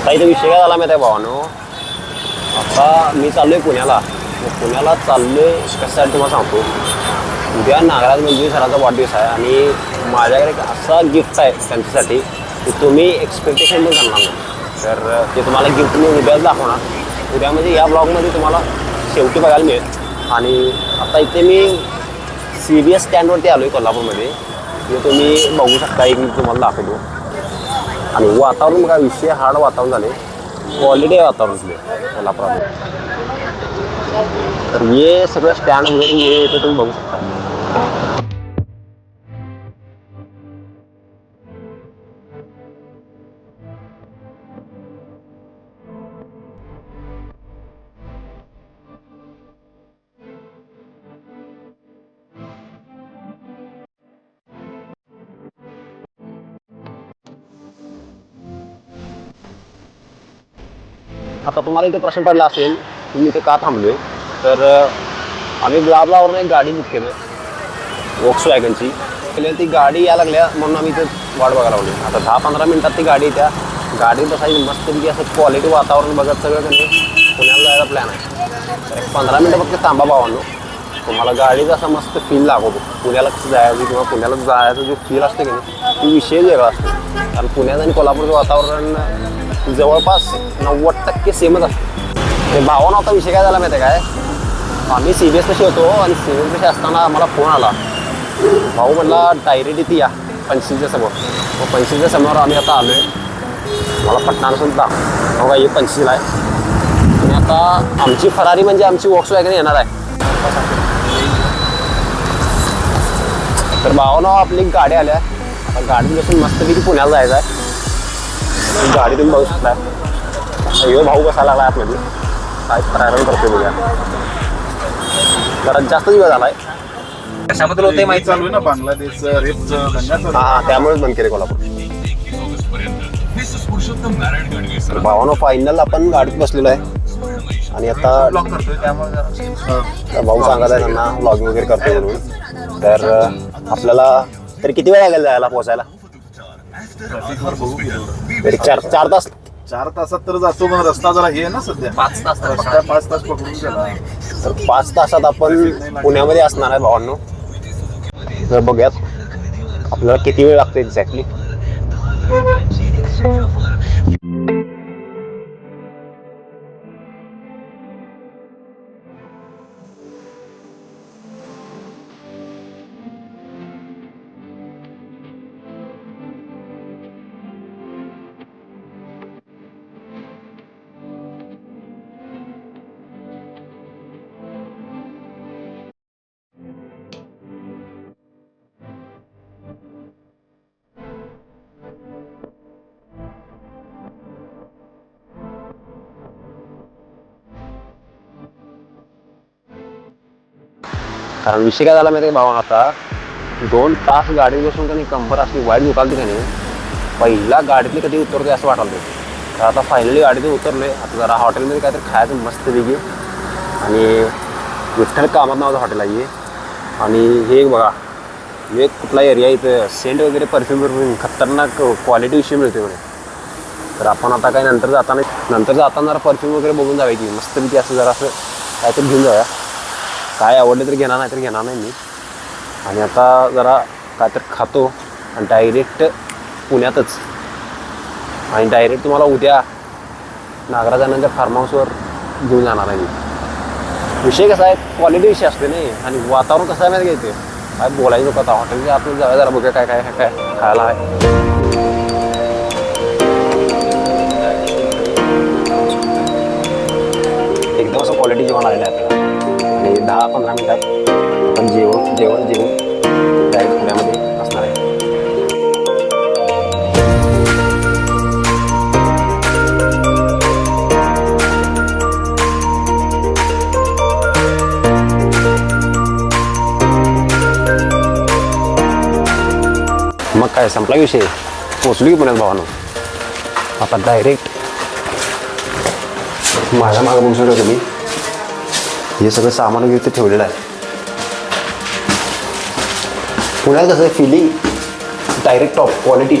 आता इथे विषय काय झाला माहिती आहे भावानो, आता मी चाललोय पुण्याला. पुण्याला चाललोय कशासाठी तुम्हाला सांगतो. उद्या नागराज मंजुरी सरांचा वाढदिवस आहे आणि माझ्याकडे एक असा गिफ्ट आहे त्यांच्यासाठी की तुम्ही एक्सपेक्टेशन पण करणार नाही. तर ते तुम्हाला गिफ्ट मी उद्याच दाखवणार. उद्या म्हणजे या ब्लॉगमध्ये तुम्हाला शेवटी बघायला मिळेल. आणि आता इथे मी CBS स्टँडवरती आलो आहे कोल्हापूरमध्ये. हे तुम्ही बघू शकता, एक मी तुम्हाला दाखवतो. आणि वातावरण बघा, विषय हार्ड वातावरण झाले, क्वालिटी आहे वातावरण कोल्हापुरामध्ये. तर हे सगळं स्टँड वगैरे हे इथे तुम्ही बघू शकता. आता तुम्हाला इथे प्रश्न पडला असेल की मी इथे का थांबलोय. तर आम्ही ब्लावरून एक गाडी बुक केलं वॉक्सवॅगनची. ती गाडी यायला लागल्या म्हणून आम्ही इथे वाट बघायला लागलो. आता 10-15 मिनिटात ती गाडी त्या गाडीत बसायची मस्तपैकी असं क्वालिटी वातावरण बघत सगळं कधी पुण्याला जायचा प्लॅन आहे. तर एक 15 मिनटं फक्त थांबा भावांनो, तुम्हाला गाडीचा असा मस्त फील लागवतो. पुण्याला कसं जायचं किंवा पुण्याला जायचं जो फील असते की नाही, ती विषय वेगळा असतो. कारण पुण्यात आणि कोल्हापूरचं वातावरण जवळपास 90% सेमच असतं. ते भावानं आता विषय काय झाला माहिती आहे काय, आम्ही CBS पाशी होतो आणि CBS पाशी असताना आम्हाला फोन आला. भाऊ म्हटला डायरेक्ट इथे या 85च्या समोर. मग 85च्या समोर आम्ही आता आलो आहे. मला पटणार सुद्धा बघा, हे 85ला आहे. आणि आता आमची फरारी म्हणजे आमची वॉक्सवॅगन येणार आहे. तर भावानं आपली गाडी आल्या. आता गाडी बसून मस्तपैकी पुण्याला जायचं आहे. गाडी तुम्ही बघू शकता. यो भाऊ कसा लागला आतमध्ये, काय प्रायरन करतोय बघा. जरा जास्तच वेळ झालाय. कशाबद्दल होते माहिती चालू आहे ना, बांगलादेश रेपचं. हा, त्यामुळेच बंद केले कोल्हापूर. भावानं फायनल आपण गाडीत बसलेलो आहे आणि आता ब्लॉक करतोय त्यामुळे भाऊ सांगत आहे त्यांना व्लॉगिंग वगैरे करतोय म्हणून. तर आपल्याला तरी किती वेळ लागेल जायला पोहोचायला? तरी 4 तास. 4 तासात तर जातो, पण रस्ता जरा हे ना सध्या 5 तास. रस्ता 5 तास पकडून गेला. तर 5 तासात आपण पुण्यामध्ये असणार आहे भावांनो. तर बघूयात आपल्याला किती वेळ लागतो एक्झॅक्टली. कारण विषय काय झाला माहिती आहे भावा, आता 2 तास गाडी बसून का नाही कंबर असली वाईट दुखालती का नाही. पहिला गाडीतली कधी उतरतोय असं वाटायला. तर आता फायनली गाडीतून उतरलोय. आता जरा हॉटेलमध्ये काहीतरी खायचं मस्तपैकी. आणि विठ्ठल कामात नावाचं हॉटेल आहे. आणि हे बघा, हे कुठला एरिया इथं सेंट वगैरे परफ्यूम खतरनाक क्वालिटी विषय मिळते म्हणे. तर आपण आता काय नंतर जाताना जरा परफ्यूम वगैरे बघून जायची मस्तपैकी. असं जरा असं काहीतरी घेऊन जाऊया. काय आवडलं तरी घेणार नाही, तरी घेणार नाही मी. आणि आता जरा काहीतरी खातो आणि डायरेक्ट पुण्यातच. आणि डायरेक्ट तुम्हाला उद्या नागराजानंतर फार्म हाऊसवर घेऊन जाणार आहे मी. विषय कसा आहे, क्वालिटी विषय असते नाही. आणि वातावरण कसं आहे माहिती घ्यायचं, काय बोलायचं होतं. आता हॉटेलच्या आतून जाऊया, जरा बघूया काय काय काय खायला आहे. एकदम असं क्वालिटी जेवण आलेलं आहे आपल्याला. आणि 10-15 मिनिटात आपण जेवून डायरेक्ट पुण्यामध्ये असणार आहे. मग काय संपला विषय, पोचलो की पुण्यात भावानं. आता डायरेक्ट माझ्या मागं बघू शकतो तुम्ही, हे सगळं सामान वगैरे ते ठेवलेलं आहे. पुण्यात कसं आहे फिलिंग, डायरेक्ट टॉप क्वालिटी.